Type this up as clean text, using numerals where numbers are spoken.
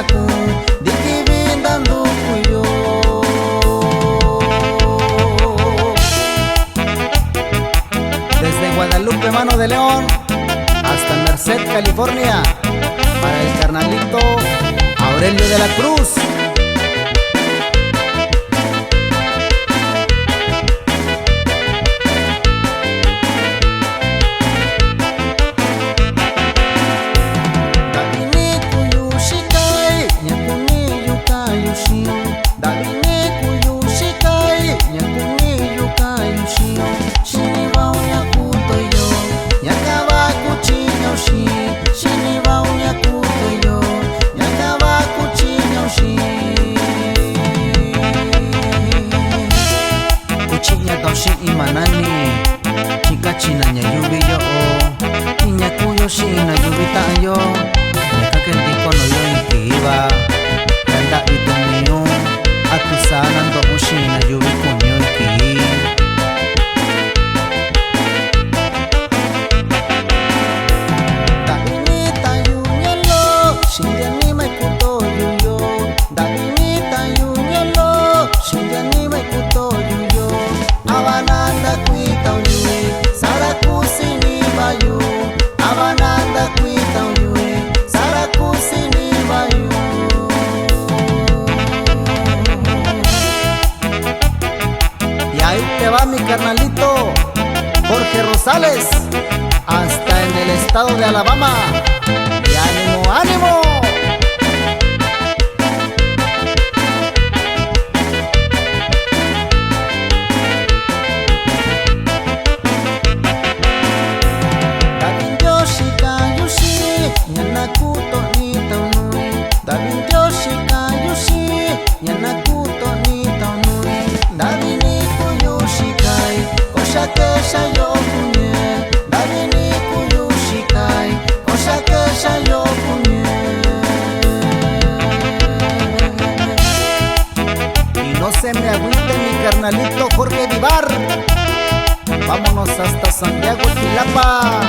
ku diki bindando kuyo. Desde Guadalupe, Mano de León, hasta Merced, California, para el carnalito Aurelio de la Cruz. Imanani chika china nya yubi yo inya kuyo shina yubi ta yo neka kendi kono yo ikiba kanda itu miyo atusana ndo ushina yubi kunyo iki. Dabini tayu nyalo shinjani mai kuto yuyo, dabini tayu nyalo shinjani mai kuto yuyo. Avananda kuita uyui, Sarakusini bayu. Avananda kuita uyui, Sarakusini bayu. Y ahí te va mi carnalito Jorge Rosales, hasta en el estado de Alabama. Y ánimo, ánimo. Y no se me agüite mi carnalito Jorge Vivar. Vámonos hasta Santiago, Chilapa.